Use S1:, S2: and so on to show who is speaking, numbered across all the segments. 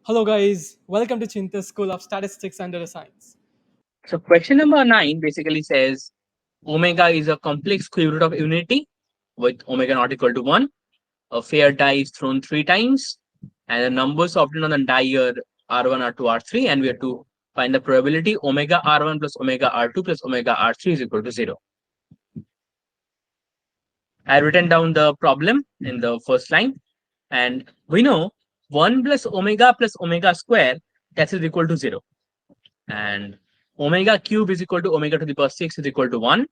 S1: Hello, guys. Welcome to Cheenta School of Statistics and Data Science.
S2: So question number 9 basically says omega is a complex square root of unity with omega not equal to 1. A fair die is thrown 3 times and the numbers obtained on the die are R1, R2, R3, and we have to find the probability omega R1 plus omega R2 plus omega R3 is equal to 0. I have written down the problem in the first line, and we know 1 plus omega square, that is equal to 0. And omega cube is equal to omega to the power 6 is equal to 1.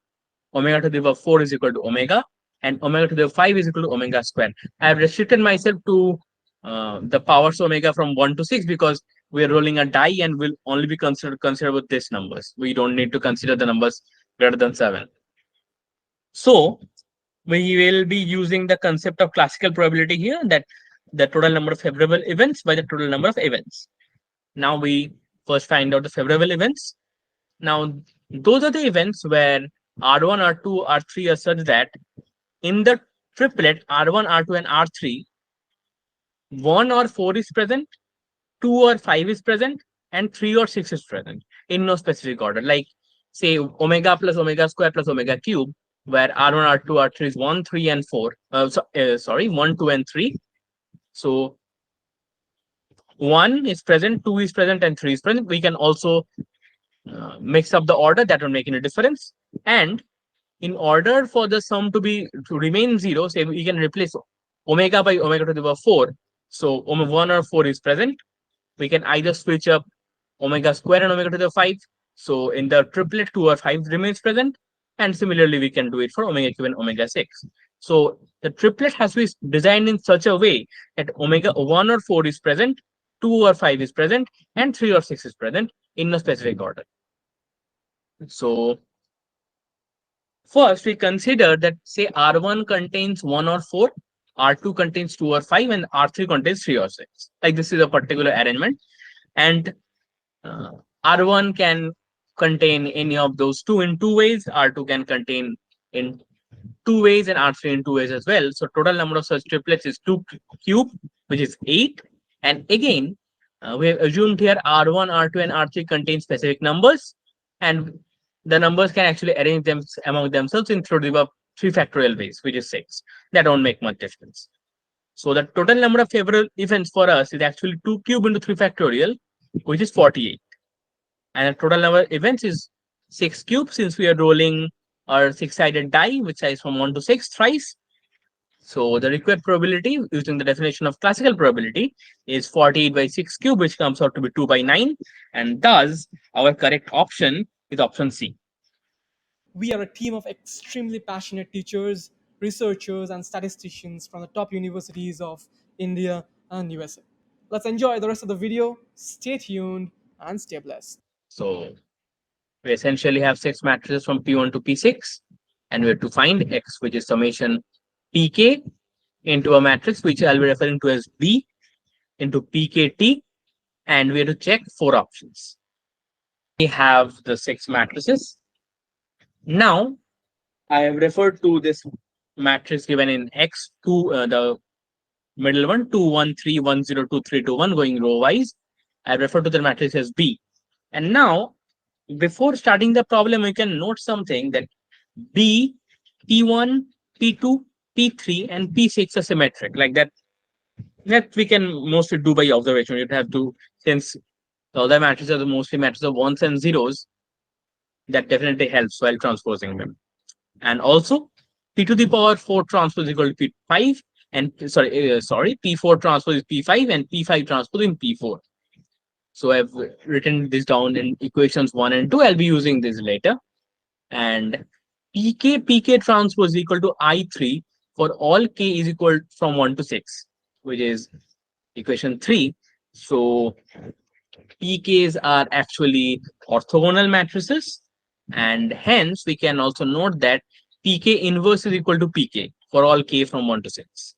S2: Omega to the power 4 is equal to omega, and omega to the power 5 is equal to omega square. I have restricted myself to the powers omega from 1 to 6 because we are rolling a die and will only be considered with these numbers. We don't need to consider the numbers greater than 7. So we will be using the concept of classical probability here, that the total number of favorable events by the total number of events. Now we first find out the favorable events. Now those are the events where R1, R2, R3 are such that in the triplet R1, R2, and R3, 1 or 4 is present, 2 or 5 is present, and 3 or 6 is present in no specific order. Like say omega plus omega square plus omega cube, where R1, R2, R3 is 1, 3, and 4. Sorry, 1, 2, and 3. So 1 is present, 2 is present, and 3 is present. We can also mix up the order, that will make any difference. And in order for the sum to remain 0, say we can replace omega by omega to the power 4. So omega 1 or 4 is present. We can either switch up omega square and omega to the 5. So in the triplet, 2 or 5 remains present. And similarly, we can do it for omega cube and omega 6. So the triplet has to be designed in such a way that omega 1 or 4 is present, 2 or 5 is present, and 3 or 6 is present in a specific order. So first, we consider that say R1 contains 1 or 4, R2 contains 2 or 5, and R3 contains 3 or 6. Like this is a particular arrangement. And uh, R1 can contain any of those two in 2 ways, R2 can contain in 2 ways, and R3 in 2 ways as well. So total number of such triplets is 2 cube, which is 8. And again, we have assumed here R1, R2, and R3 contain specific numbers, and the numbers can actually arrange them among themselves in through the 3 factorial ways, which is 6. That don't make much difference. So the total number of favorable events for us is actually 2 cube into 3 factorial, which is 48. And the total number of events is 6 cube, since we are rolling our 6-sided die, which size from 1 to 6 thrice. So the required probability using the definition of classical probability is 48 by 6 cube, which comes out to be 2 by 9. And thus, our correct option is option C.
S1: We are a team of extremely passionate teachers, researchers, and statisticians from the top universities of India and USA. Let's enjoy the rest of the video. Stay tuned and stay blessed.
S2: So we essentially have 6 matrices from P1 to P6, and we have to find X, which is summation Pk into a matrix, which I'll be referring to as B into Pkt, and we have to check 4 options. We have the 6 matrices. Now, I have referred to this matrix given in X to the middle one, 2, 1, 3, 1, 0, 2, 3, 2, 1, going row wise. I refer to the matrix as B. And now, before starting the problem, we can note something that B, P1, P2, P3, and P6 are symmetric. Like that we can mostly do by observation. You'd have to, since the other matrices are mostly matrices of ones and zeros, that definitely helps while transposing them. And also, P to the power 4 transpose is equal to P5, and P4 transpose is P5, and P5 transpose in P4. So I've written this down in equations 1 and 2. I'll be using this later. And Pk transpose is equal to I3 for all k is equal from 1 to 6, which is equation 3. So PKs are actually orthogonal matrices, and hence we can also note that Pk inverse is equal to Pk for all k from 1 to 6.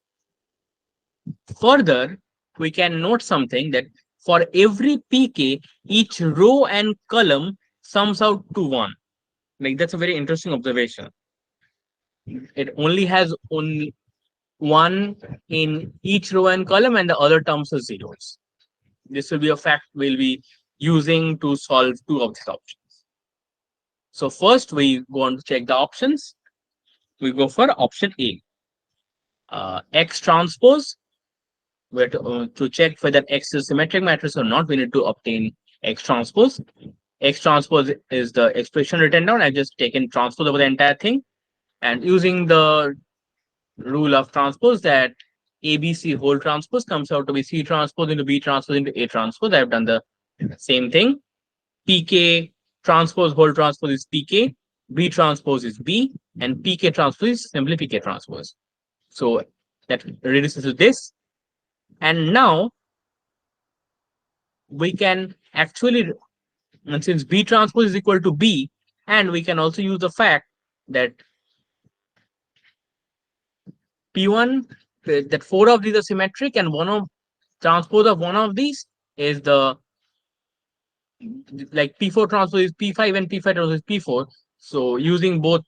S2: Further, we can note something that for every Pk, each row and column sums out to 1. Like that's a very interesting observation. It only has only 1 in each row and column, and the other terms are zeros. This will be a fact we'll be using to solve two of these options. So first we go on to check the options. We go for option A, X transpose. Where to check whether X is symmetric matrix or not, we need to obtain X transpose. X transpose is the expression written down. I've just taken transpose over the entire thing. And using the rule of transpose that ABC whole transpose comes out to be C transpose into B transpose into A transpose. I've done the same thing. PK transpose whole transpose is PK, B transpose is B, and PK transpose is simply PK transpose. So that reduces to this. And now we can actually, and since B transpose is equal to B, and we can also use the fact that P1, that four of these are symmetric, and one of transpose of one of these is the, like P4 transpose is P5 and P5 transpose is P4. So using both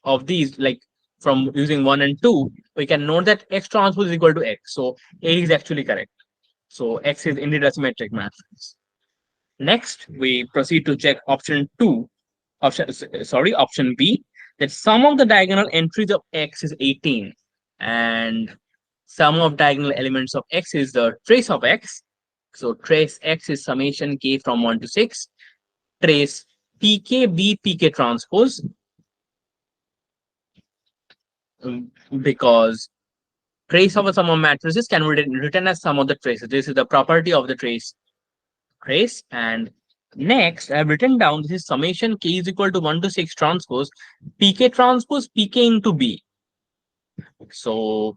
S2: of these, like from using 1 and 2, we can note that X transpose is equal to X. So A is actually correct. So X is indeed a symmetric matrix. Next, we proceed to check option 2, option B, that sum of the diagonal entries of X is 18, and sum of diagonal elements of X is the trace of X. So trace X is summation K from 1 to 6. Trace PKB PK transpose, because trace of a sum of matrices can be written as sum of the traces. This is the property of the trace. And next, I have written down this is summation K is equal to 1 to 6 transpose PK transpose PK into B. So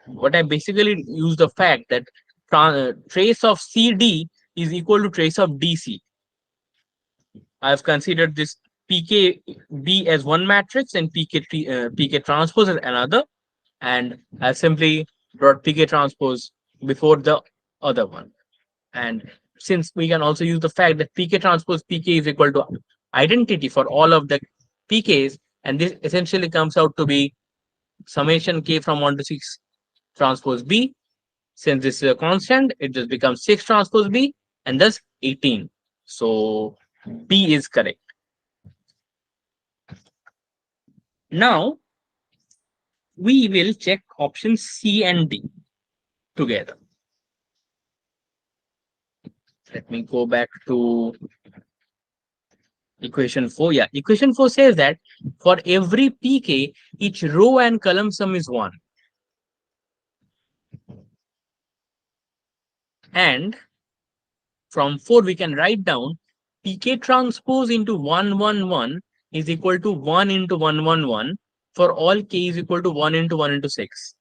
S2: what I basically use the fact that trace of CD is equal to trace of DC. I've considered this PKB as one matrix and PK transpose as another, and I simply brought PK transpose before the other one. And since we can also use the fact that PK transpose PK is equal to identity for all of the PKs, and this essentially comes out to be summation K from 1 to 6 transpose B. Since this is a constant, it just becomes 6 transpose B and thus 18. So B is correct. Now we will check options C and D together. Let me go back to equation 4. Yeah, equation 4 says that for every PK, each row and column sum is 1. And from 4, we can write down PK transpose into 111 is equal to 1 into 111 for all K is equal to 1 into 1 into 6.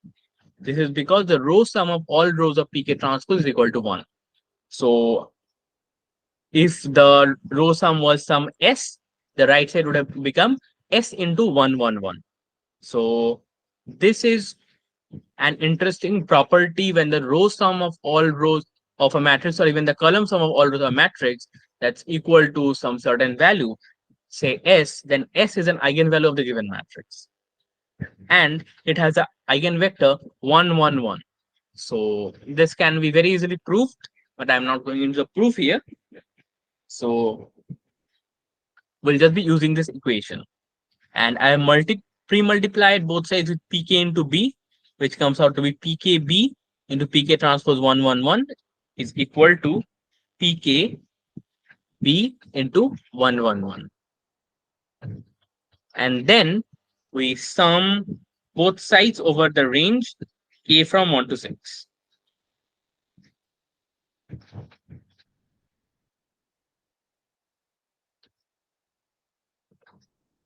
S2: This is because the row sum of all rows of PK transpose is equal to 1. So if the row sum was sum S, the right side would have become S into 111. So this is an interesting property when the row sum of all rows of a matrix, or even the column sum of all rows of a matrix, that's equal to some certain value, say S, then S is an eigenvalue of the given matrix. And it has an eigenvector 111. So this can be very easily proved, but I'm not going into the proof here. So we'll just be using this equation. And I have pre-multiplied both sides with pk into b, which comes out to be pkb into pk transpose 111 is equal to pkb into 111. And then we sum both sides over the range k from 1 to 6.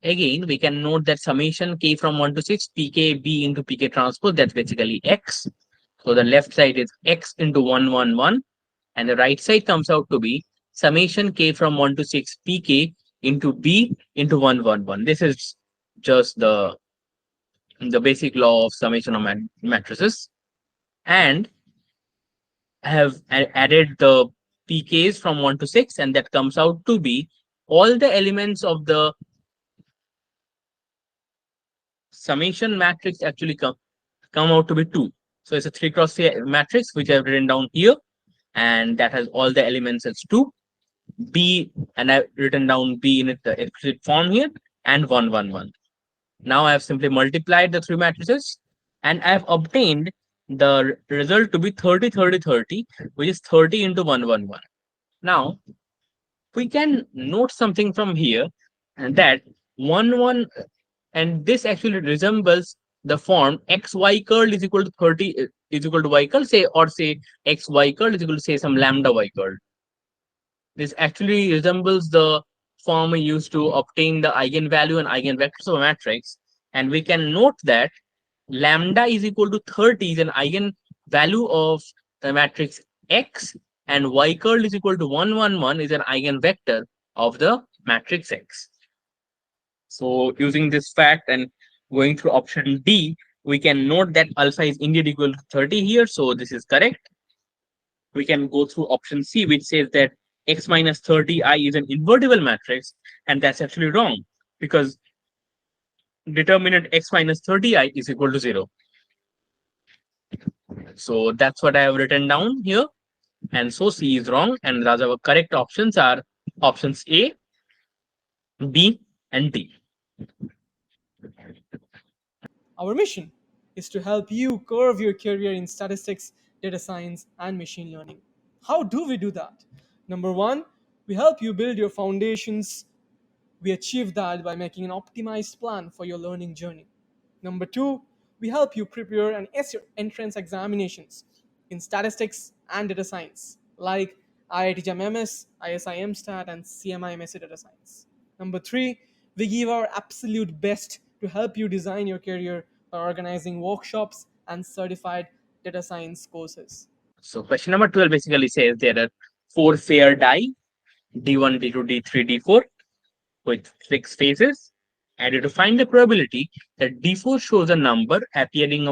S2: Again, we can note that summation k from 1 to 6 pkb into pk transpose, that's basically x. So the left side is x into 111, and the right side comes out to be summation k from 1 to 6 pk into b into 111. This is just the basic law of summation of matrices. And I have added the pk's from 1 to 6, and that comes out to be all the elements of the summation matrix actually come out to be 2. So it's a 3 cross 3 matrix, which I've written down here. and that has all the elements as 2. B, and I've written down B in the explicit form here, and 1, 1, 1. Now I have simply multiplied the three matrices, and I have obtained the result to be 30, 30, 30, which is 30 into 1, 1, 1. Now we can note something from here, and that 1, 1, and this actually resembles the form xy curl is equal to 30 is equal to y curl, say, or say xy curl is equal to, say, some lambda y curl. This actually resembles the form we use to obtain the eigenvalue and eigenvectors of a matrix. And we can note that lambda is equal to 30 is an eigenvalue of the matrix X, and y curl is equal to 1, 1, 1 is an eigenvector of the matrix X. So using this fact and going through option D, we can note that alpha is indeed equal to 30 here. So this is correct. We can go through option C, which says that x minus 30i is an invertible matrix, and that's actually wrong, because determinant x minus 30i is equal to 0. So that's what I have written down here. And so C is wrong, and thus our correct options are options A, B, and D.
S1: Our mission is to help you curve your career in statistics, data science, and machine learning. How do we do that? Number one, we help you build your foundations. We achieve that by making an optimized plan for your learning journey. Number two, we help you prepare and ace your entrance examinations in statistics and data science, like IIT JAM MS, ISI Mstat, and CMI MSc Data Science. Number three, we give our absolute best to help you design your career by organizing workshops and certified data science courses.
S2: So question number 12 basically says there are 4 fair die, D1, D2, D3, D4, with 6 phases, and you have to find the probability that D4 shows a number appearing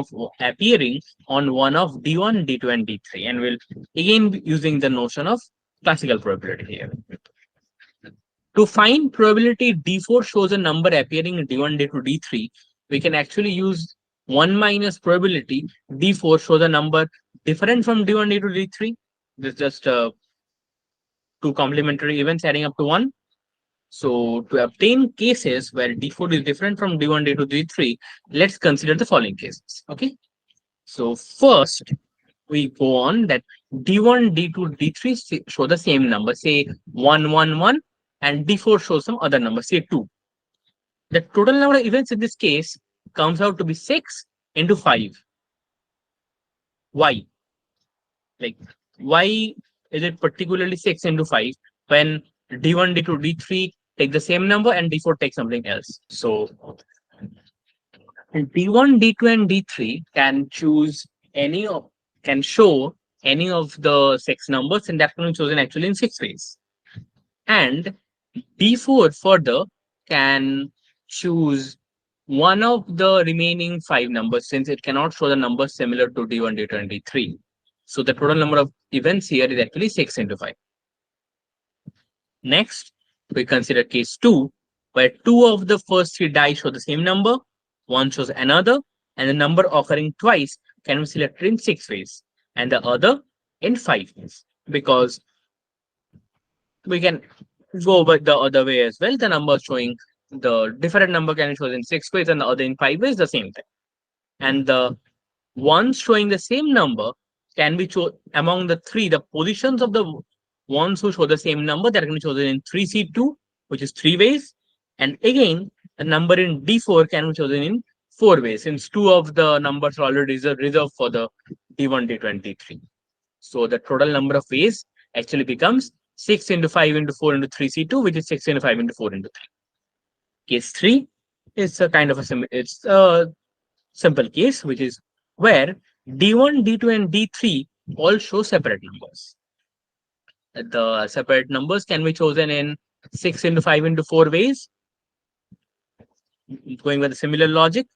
S2: on one of D1, D2, and D3. And we'll again be using the notion of classical probability here. To find probability D4 shows a number appearing in D1, D2, D3, we can actually use 1 minus probability D4 shows a number different from D1, D2, D3. This is just two complementary events adding up to 1. So to obtain cases where D4 is different from D1, D2, D3, let's consider the following cases. Okay. So first, we go on that D1, D2, D3 show the same number, say 1, 1, 1, and D4 shows some other number, say 2. The total number of events in this case comes out to be 6 into 5. Why? Like, why is it particularly 6 into 5 when D1, D2, D3 take the same number and D4 take something else? So D1, D2, and D3 can choose any of can show any of the 6 numbers, and that can be chosen actually in 6 ways. And D4 further can choose one of the remaining 5 numbers, since it cannot show the numbers similar to D1, D2, and D3. So the total number of events here is actually 6 into 5. Next, we consider case 2, where 2 of the first 3 die show the same number, 1 shows another, and the number occurring twice can be selected in 6 ways, and the other in 5 ways. Because we can go by the other way as well. The number showing the different number can be chosen in 6 ways and the other in 5 ways, the same thing. And the ones showing the same number can be chosen among the 3. The positions of the ones who show the same number, that can be chosen in 3C2, which is 3 ways. And again, the number in D4 can be chosen in 4 ways, since 2 of the numbers are already reserved for the D1, D2, and D3. So the total number of ways actually becomes 6 into 5 into 4 into 3C2, which is 6 into 5 into 4 into 3. Case 3 is a kind of a simple case, which is where D1, D2, and D3 all show separate numbers. The separate numbers can be chosen in 6 into 5 into 4 ways. Going with a similar logic,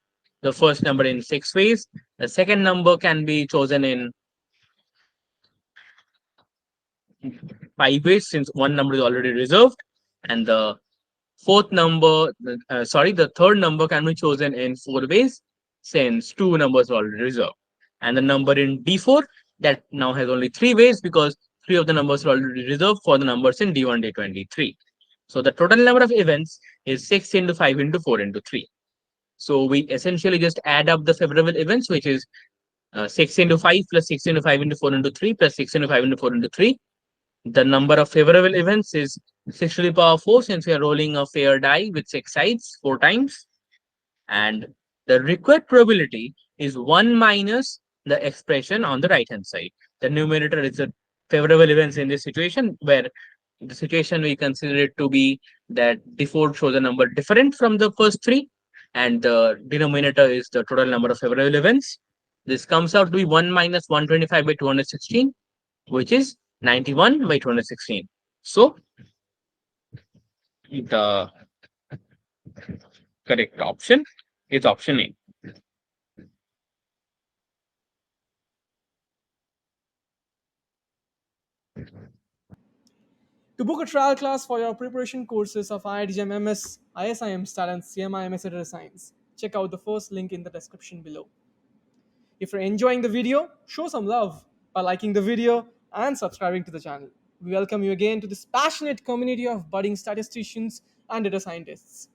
S2: the first number in 6 ways, the second number can be chosen in 5 ways, since one number is already reserved, and the the third number can be chosen in 4 ways, since 2 numbers are already reserved. And the number in D4 that now has only 3 ways, because three of the numbers are already reserved for the numbers in D1, D23. So the total number of events is 6 into 5 into 4 into 3. So we essentially just add up the favorable events, which is 6 into 5 plus 6 into 5 into 4 into 3 plus 6 into 5 into 4 into 3. The number of favorable events is 6 to the power 4 since we are rolling a fair die with 6 sides 4 times. And the required probability is 1 minus the expression on the right hand side. The numerator is the favorable events in this situation, where the situation we consider it to be that default shows a number different from the first three, and the denominator is the total number of favorable events. This comes out to be 1 minus 125 by 216, which is 91 by 216. So the correct option is option A.
S1: To book a trial class for your preparation courses of IIT MS, ISI Mstat, and CMI MS Data Science, check out the first link in the description below. If you're enjoying the video, show some love by liking the video and subscribing to the channel. We welcome you again to this passionate community of budding statisticians and data scientists.